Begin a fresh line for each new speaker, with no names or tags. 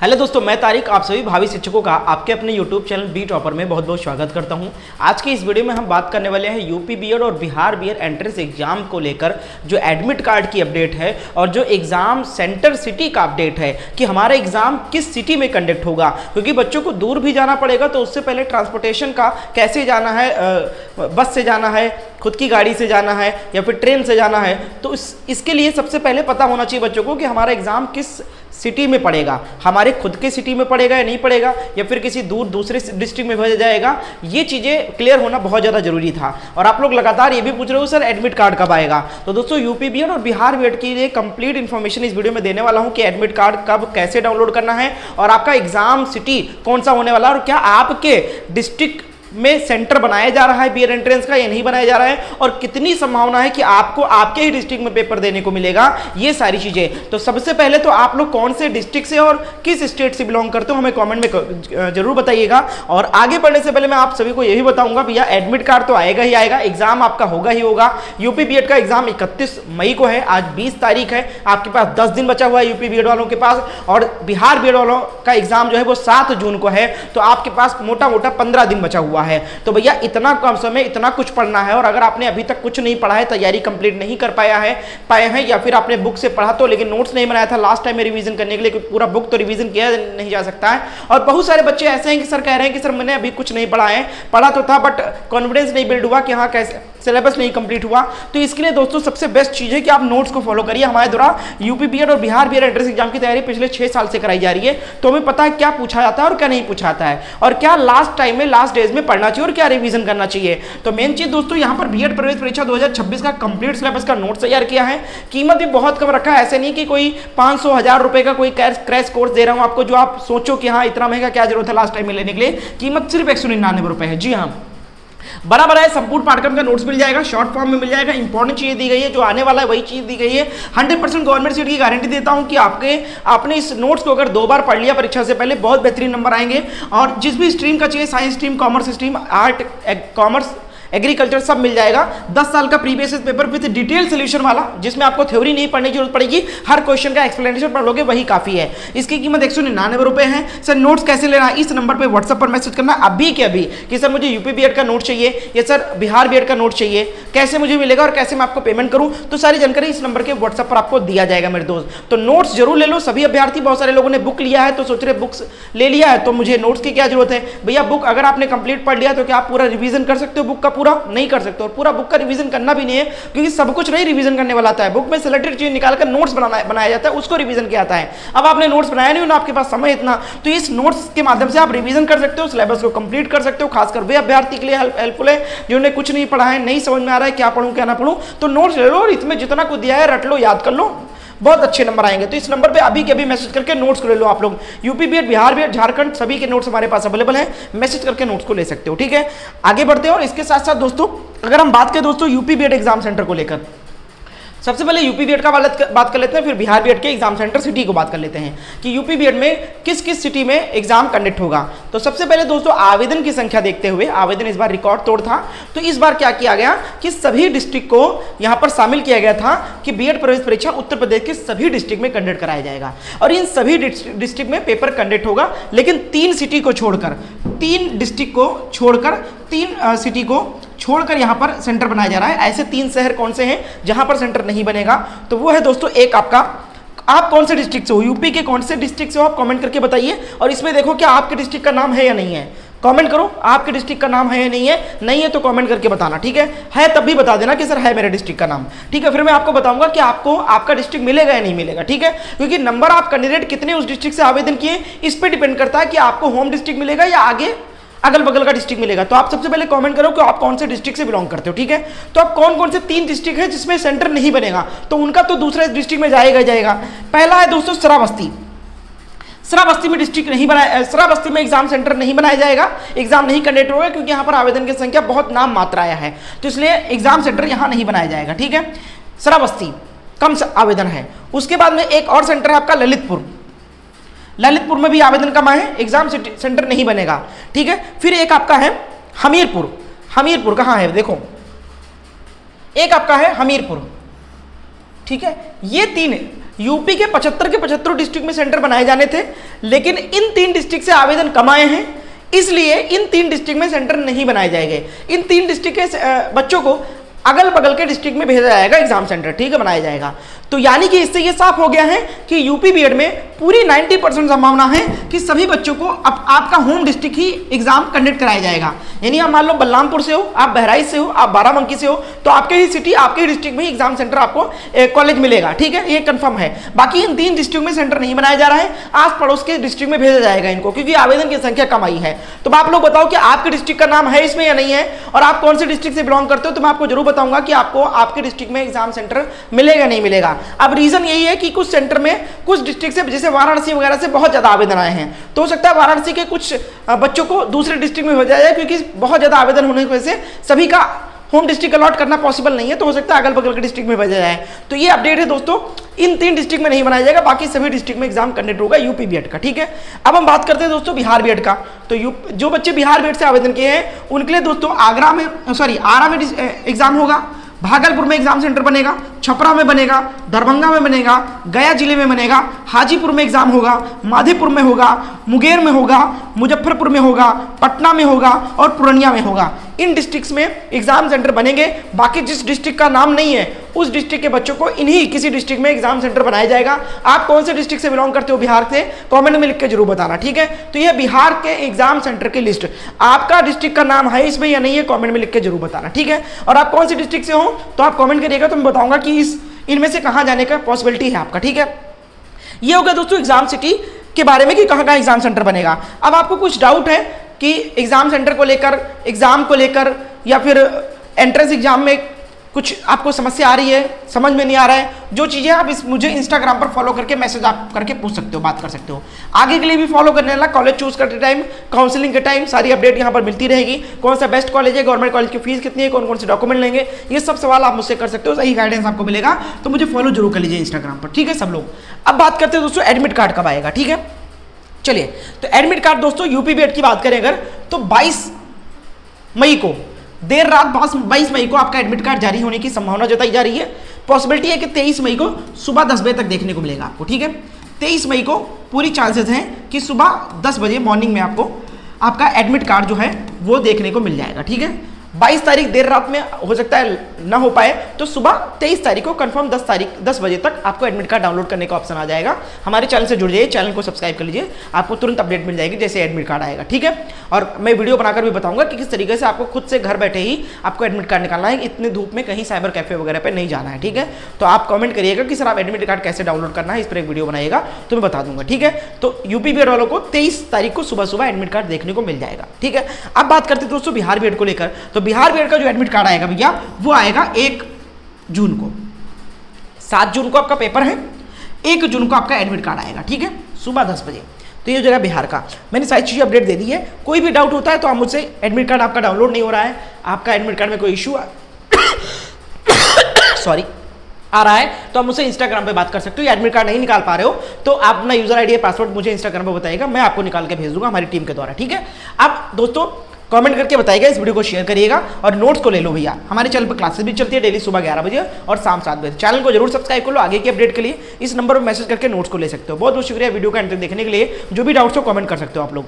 Hello दोस्तों, मैं तारिक आप सभी भावी शिक्षकों का आपके अपने यूट्यूब चैनल बी टॉपर में बहुत बहुत स्वागत करता हूं। आज की इस वीडियो में हम बात करने वाले हैं यूपी बीएड और बिहार बीएड एंट्रेंस एग्जाम को लेकर जो एडमिट कार्ड की अपडेट है और जो एग्जाम सेंटर सिटी का अपडेट है कि हमारा एग्जाम किस सिटी में कंडक्ट होगा, क्योंकि बच्चों को दूर भी जाना पड़ेगा तो उससे पहले ट्रांसपोर्टेशन का कैसे जाना है, बस से जाना है, खुद की गाड़ी से जाना है या फिर ट्रेन से जाना है, तो इसके लिए सबसे पहले पता होना चाहिए बच्चों को कि हमारा एग्जाम किस सिटी में पड़ेगा, हमारे खुद के सिटी में पड़ेगा या नहीं पड़ेगा या फिर किसी दूसरे डिस्ट्रिक्ट में भेजा जाएगा। ये चीज़ें क्लियर होना बहुत ज़्यादा जरूरी था। और आप लोग लगातार ये भी पूछ रहे हो सर एडमिट कार्ड कब आएगा, तो दोस्तों यूपी बीएड और बिहार बीएड की लिए कंप्लीट इन्फॉर्मेशन इस वीडियो में देने वाला हूँ कि एडमिट कार्ड कब कैसे डाउनलोड करना है और आपका एग्जाम सिटी कौन सा होने वाला है और क्या आपके डिस्ट्रिक्ट में सेंटर बनाया जा रहा है बीएड एंट्रेंस का या नहीं बनाया जा रहा है और कितनी संभावना है कि आपको आपके ही डिस्ट्रिक्ट में पेपर देने को मिलेगा, ये सारी चीजें। तो सबसे पहले तो आप लोग कौन से डिस्ट्रिक्ट से और किस स्टेट से बिलोंग करते हो हमें कमेंट में जरूर बताइएगा। और आगे बढ़ने से पहले मैं आप सभी को यही बताऊंगा भैया एडमिट कार्ड तो आएगा ही आएगा, एग्जाम आपका होगा ही होगा। यूपी बीएड का एग्जाम 31 मई को है, आज 20 तारीख है, आपके पास 10 दिन बचा हुआ है यूपी बीएड वालों के पास, और बिहार बीएड वालों का एग्जाम जो है वो 7 जून को है, तो आपके पास मोटा मोटा 15 दिन बचा हुआ है। तो भैया इतना कम समय इतना कुछ पढ़ना है, और अगर आपने अभी तक कुछ नहीं पढ़ा है, तैयारी कंप्लीट नहीं कर पाए हैं या फिर आपने बुक से पढ़ा तो लेकिन नोट्स नहीं बनाया था लास्ट टाइम में रिवीजन करने के लिए, क्योंकि पूरा बुक तो रिवीजन किया नहीं जा सकता है। और बहुत सारे बच्चे ऐसे हैं कि सर कह रहे हैं कि सर मैंने अभी कुछ नहीं पढ़ा है, पढ़ा तो था बट कॉन्फिडेंस नहीं बिल्ड हुआ कि हाँ कैसे सिलेबस नहीं कंप्लीट हुआ। तो इसके लिए दोस्तों सबसे बेस्ट चीज है कि आप नोट्स को फॉलो करिए। हमारे द्वारा यूपी बीएड और बिहार बीएड एंट्रेंस एग्जाम की तैयारी पिछले 6 साल से कराई जा रही है, तो हमें पता है क्या पूछा जाता है और क्या नहीं पूछा जाता है, और क्या लास्ट टाइम में लास्ट डेज में पढ़ना चाहिए और क्या रिवीजन करना चाहिए। तो मेन चीज दोस्तों यहाँ पर बीएड प्रवेश परीक्षा 2026 का कंप्लीट सिलेबस का नोट्स तैयार किया है। कीमत भी बहुत कम रखा है, ऐसे नहीं कि कोई 500-1000 रुपए का कोई क्रैश कोर्स दे रहा हूँ आपको जो आप सोचो कि हाँ इतना महंगा क्या जरूरत है लास्ट टाइम में लेने के लिए। कीमत सिर्फ 199 रुपए है। जी हाँ, बड़ा बड़ा है, संपूर्ण पाठ्यक्रम का नोट्स मिल जाएगा, शॉर्ट फॉर्म में मिल जाएगा, इंपॉर्टेंट चीज़ दी गई है, जो आने वाला है वही चीज़ दी गई है। 100% गवर्नमेंट सीट की गारंटी देता हूं कि आपने इस नोट्स को अगर 2 बार पढ़ लिया परीक्षा से पहले बहुत बेहतरीन नंबर आएंगे। और जिस भी स्ट्रीम का चाहिए, science stream, commerce stream, art, commerce, agriculture, सब मिल जाएगा। 10 साल का previous paper with detail solution वाला, जिसमें आपको थ्योरी नहीं पढ़ने की जरूरत पड़ेगी, हर क्वेश्चन का एक्सप्लेनेशन पढ़ लोगे वही काफी है। इसकी कीमत 199 रुपए है। सर नोट्स कैसे लेना है, इस नंबर पे व्हाट्सएप पर मैसेज करना अभी के अभी कि सर मुझे यूपी बीएड का नोट चाहिए या सर बिहार बीएड का नोट चाहिए, कैसे मुझे मिलेगा और कैसे मैं आपको पेमेंट करूं, तो सारी जानकारी इस नंबर के व्हाट्सएप पर आपको दिया जाएगा मेरे दोस्त। तो नोट्स जरूर ले लो सभी अभ्यर्थी। बहुत सारे लोगों ने बुक लिया है तो सोच रहे बुक्स ले लिया है तो मुझे नोट्स की क्या जरूरत है। भैया बुक अगर आपने कंप्लीट पढ़ लिया तो क्या आप पूरा रिवीजन कर सकते हो, बुक का पूरा नहीं कर सकते, और पूरा बुक का रिवीजन करना भी नहीं है, क्योंकि सब कुछ नहीं रिवीजन करने वाला आता है। बुक में सिलेक्टेड चीज निकालकर नोट्स बनाया जाता है, उसको रिवीजन किया जाता है। अब आपने नोट्स बनाया नहीं ना, आपके पास समय इतना, तो इस नोट्स के माध्यम से आप रिवीजन कर सकते हो, सिलेबस को कंप्लीट कर सकते हो। खासकर वे अभ्यर्थी के लिए हेल्पफुल है जिन्होंने कुछ नहीं पढ़ा है, नहीं समझ में आ रहा है क्या पढ़ूं क्या ना पढ़ूं, तो नोट्स ले लो और इसमें जितना कुछ दिया है रट लो, याद कर लो, बहुत अच्छे नंबर आएंगे। तो इस नंबर पे अभी के अभी मैसेज करके नोट्स को ले लो आप लोग। यूपी बीएड, बिहार बीएड, झारखंड सभी के नोट्स हमारे पास अवेलेबल हैं, मैसेज करके नोट्स को ले सकते हो। ठीक है, आगे बढ़ते हैं। और इसके साथ साथ दोस्तों अगर हम बात करें दोस्तों यूपी बीएड एग्जाम सेंटर को लेकर, सबसे पहले यूपी बीएड का बात कर लेते हैं, फिर बिहार बीएड के एग्जाम सेंटर सिटी को बात कर लेते हैं कि यूपी बीएड में किस किस सिटी में एग्जाम कंडक्ट होगा। तो सबसे पहले दोस्तों आवेदन की संख्या देखते हुए, आवेदन इस बार रिकॉर्ड तोड़ था, तो इस बार क्या किया गया कि सभी डिस्ट्रिक्ट को यहां पर शामिल किया गया था कि बीएड प्रवेश परीक्षा उत्तर प्रदेश के सभी डिस्ट्रिक्ट में कंडक्ट कराया जाएगा। और इन सभी डिस्ट्रिक्ट में पेपर कंडक्ट होगा, लेकिन 3 सिटी को छोड़कर, 3 डिस्ट्रिक्ट को छोड़कर, 3 सिटी को छोड़कर यहां पर सेंटर बनाया जा रहा है। ऐसे 3 शहर कौन से हैं जहां पर सेंटर नहीं बनेगा, तो वो है दोस्तों एक आपका, आप कौन से डिस्ट्रिक्ट से हो, यूपी के कौन से डिस्ट्रिक्ट से हो आप कमेंट करके बताइए। और इसमें देखो क्या आपके डिस्ट्रिक्ट का नाम है या नहीं है, कमेंट करो आपके डिस्ट्रिक्ट का नाम है या नहीं है, नहीं है तो कमेंट करके बताना। ठीक है तब भी बता देना कि सर है मेरे डिस्ट्रिक्ट का नाम। ठीक है, फिर मैं आपको बताऊंगा कि आपको आपका डिस्ट्रिक्ट मिलेगा या नहीं मिलेगा। ठीक है, क्योंकि नंबर आप कैंडिडेट कितने उस डिस्ट्रिक्ट से आवेदन किए इस पर डिपेंड करता है कि आपको होम डिस्ट्रिक्ट मिलेगा या आगे अगल बगल का डिस्ट्रिक्ट मिलेगा। तो आप सबसे पहले कमेंट करो कि आप कौन से डिस्ट्रिक्ट से बिलोंग करते हो। ठीक है, तो आप कौन कौन से 3 डिस्ट्रिक्ट है जिसमें सेंटर नहीं बनेगा, तो उनका तो दूसरे डिस्ट्रिक्ट में जाएगा। पहला है दोस्तों श्रावस्ती। श्रावस्ती में डिस्ट्रिक्ट नहीं बनाया, श्रावस्ती में एग्जाम सेंटर नहीं बनाया जाएगा, एग्जाम नहीं कंडक्ट होगा, क्योंकि यहाँ पर आवेदन की संख्या बहुत नाम मात्र आया है, तो इसलिए एग्जाम सेंटर यहाँ नहीं बनाया जाएगा। ठीक है, श्रावस्ती कम आवेदन है। उसके बाद में एक और सेंटर है आपका ललितपुर। ललितपुर में भी आवेदन कम है, एग्जाम सेंटर नहीं बनेगा। ठीक है, फिर एक आपका है हमीरपुर। हमीरपुर कहाँ है देखो, एक आपका है हमीरपुर। ठीक है, ये 3 यूपी के 75 डिस्ट्रिक्ट में सेंटर बनाए जाने थे, लेकिन इन 3 डिस्ट्रिक्ट से आवेदन कम आए हैं, इसलिए इन 3 डिस्ट्रिक्ट में सेंटर नहीं बनाए जाएंगे। इन 3 डिस्ट्रिक्ट के बच्चों को अगल बगल के डिस्ट्रिक्ट में भेजा जाएगा एग्जाम सेंटर, ठीक है, बनाया जाएगा। तो यानी कि इससे ये साफ हो गया है कि यूपी बीएड में पूरी 90% संभावना है कि सभी बच्चों को अब आपका होम डिस्ट्रिक्ट ही एग्जाम कंडक्ट कराया जाएगा। यानी आप मान लो बलरामपुर से हो, आप बहराइच से हो, आप बाराबंकी से हो, तो आपके ही सिटी, आपके ही डिस्ट्रिक्ट में एग्जाम सेंटर आपको कॉलेज मिलेगा, ठीक है, ये कंफर्म है। बाकी इन 3 डिस्ट्रिक्ट में सेंटर नहीं बनाया जा रहा है, आस पड़ोस के डिस्ट्रिक्ट में भेजा जाएगा इनको, क्योंकि आवेदन की संख्या कम आई है। तो आप लोग बताओ कि आपके डिस्ट्रिक्ट का नाम है इसमें या नहीं है, और आप कौन से डिस्ट्रिक्ट से बिलोंग करते हो, तो मैं आपको जरूर बताऊंगा कि आपको आपके डिस्ट्रिक्ट में एग्जाम सेंटर मिलेगा नहीं मिलेगा। अब रीजन यही है कि कुछ सेंटर में कुछ डिस्ट्रिक्ट से, जैसे वाराणसी वगैरह से बहुत ज्यादा आवेदन आए हैं, तो हो सकता है वाराणसी के कुछ बच्चों को दूसरे डिस्ट्रिक्ट में भेजा जाए, क्योंकि बहुत ज्यादा आवेदन होने की वजह से सभी का होम डिस्ट्रिक्ट अलॉट करना पॉसिबल नहीं है, तो हो सकता है अगल बगल के डिस्ट्रिक्ट में भेजा जाए। तो ये अपडेट है दोस्तों, इन 3 डिस्ट्रिक्ट में नहीं बनाया जाएगा, बाकी सभी डिस्ट्रिक्ट में एग्जाम कंडक्ट होगा यूपी बीएड का, ठीक है। अब हम बात करते हैं दोस्तों बिहार बीएड का। तो जो बच्चे बिहार बीएड से आवेदन किए हैं उनके लिए दोस्तों आरा में एग्जाम होगा, भागलपुर में एग्जाम सेंटर बनेगा, छपरा में बनेगा, दरभंगा में बनेगा, गया जिले में बनेगा, हाजीपुर में एग्जाम होगा, माधेपुर में होगा, मुंगेर में होगा, मुजफ्फरपुर में होगा, पटना में होगा और पूर्णिया में होगा। इन डिस्ट्रिक्ट्स में एग्जाम सेंटर बनेंगे। बाकी जिस डिस्ट्रिक्ट का नाम नहीं है उस डिस्ट्रिक्ट के बच्चों को इन्हीं किसी डिस्ट्रिक्ट में एग्जाम सेंटर बनाया जाएगा। आप कौन से डिस्ट्रिक्ट से बिलोंग करते हो बिहार से, कमेंट में लिख के जरूर बताना, ठीक है। तो ये बिहार के एग्जाम सेंटर की लिस्ट, आपका डिस्ट्रिक्ट का नाम है इसमें या नहीं है, कमेंट में लिख के जरूर बताना, ठीक है। और आप कौन से डिस्ट्रिक्ट से हो तो आप कमेंट करिएगा, तो मैं बताऊंगा कि इनमें से कहाँ जाने का पॉसिबिलिटी है आपका, ठीक है। ये हो गया दोस्तों एग्जाम सिटी के बारे में कि कहाँ कहाँ एग्जाम सेंटर बनेगा। अब आपको कुछ डाउट है कि एग्जाम सेंटर को लेकर, एग्जाम को लेकर, या फिर एंट्रेंस एग्जाम में कुछ आपको समस्या आ रही है, समझ में नहीं आ रहा है, जो चीज़ें आप मुझे इंस्टाग्राम पर फॉलो करके मैसेज आप करके पूछ सकते हो, बात कर सकते हो। आगे के लिए भी फॉलो करने वाला, कॉलेज चूज करते टाइम, काउंसलिंग के टाइम सारी अपडेट यहाँ पर मिलती रहेगी। कौन सा बेस्ट कॉलेज है, गवर्नमेंट कॉलेज की फीस कितनी है, कौन कौन से डॉक्यूमेंट लेंगे, ये सब सवाल आप मुझसे कर सकते हो, सही गाइडेंस आपको मिलेगा। तो मुझे फॉलो जरूर कर लीजिए इंस्टाग्राम पर, ठीक है सब लोग। अब बात करते हैं दोस्तों एडमिट कार्ड कब आएगा, ठीक है। चलिए, तो एडमिट कार्ड दोस्तों यूपी बीएड की बात करें अगर, तो 22 मई को देर रात 22 मई को आपका एडमिट कार्ड जारी होने की संभावना जताई जा रही है। पॉसिबिलिटी है कि 23 मई को सुबह 10 बजे तक देखने को मिलेगा आपको, ठीक है। 23 मई को पूरी चांसेस हैं कि सुबह 10 बजे मॉर्निंग में आपको आपका एडमिट कार्ड जो है वो देखने को मिल जाएगा, ठीक है। 22 तारीख देर रात में हो सकता है ना हो पाए, तो सुबह 23 तारीख को कंफर्म 10 बजे तक आपको एडमिट कार्ड डाउनलोड करने का ऑप्शन आ जाएगा। हमारे चैनल से जुड़ जाइए, चैनल को सब्सक्राइब कर लीजिए, आपको तुरंत अपडेट मिल जाएगी जैसे एडमिट कार्ड आएगा, ठीक है। और मैं वीडियो बनाकर भी बताऊंगा कि किस तरीके से आपको खुद से घर बैठे ही आपको एडमिट कार्ड निकालना है, इतने धूप में कहीं साइबर कैफे वगैरह पर नहीं जाना है, ठीक है। तो आप कमेंट करिएगा कि सर आप एडमिट कार्ड कैसे डाउनलोड करना है, इस पर एक वीडियो बनाइएगा तो मैं बता दूंगा, ठीक है। तो यूपी बीएड वालों को 23 तारीख को सुबह सुबह एडमिट कार्ड देखने को मिल जाएगा, ठीक है। अब बात करते हैं दोस्तों बिहार बीएड को लेकर। तो बिहार बीएड का जो एडमिट कार्ड आएगा भैया वो आएगा 1 जून को। 7 जून को आपका पेपर है, 1 जून को आपका एडमिट कार्ड आएगा, ठीक है, सुबह 10 बजे। तो ये जगह बिहार का मैंने सारी चीज़ें अपडेट दे दी है। कोई भी डाउट होता है तो आप मुझसे, एडमिट कार्ड आपका डाउनलोड नहीं हो रहा है, आपका एडमिट कार्ड में कोई इशू सॉरी आ रहा है, तो आप मुझसे इंस्टाग्राम पे बात कर सकते हो। एडमिट कार्ड नहीं निकाल पा रहे हो तो आप अपना यूजर आईडी पासवर्ड मुझे इंस्टाग्राम पे बताइएगा, मैं आपको निकाल के भेज दूंगा हमारी टीम के द्वारा, ठीक है। अब दोस्तों कमेंट करके बताइएगा, इस वीडियो को शेयर करिएगा और नोट्स को ले लो भैया। हमारे चैनल पर क्लासेस भी चलती है डेली सुबह 11 बजे और शाम 7 बजे। चैनल को जरूर सब्सक्राइब कर लो, आगे की अपडेट के लिए इस नंबर पर मैसेज करके नोट्स को ले सकते हो। बहुत बहुत शुक्रिया वीडियो का एंड तक देखने के लिए। जो भी डाउट्स हो कमेंट कर सकते हो आप लोग।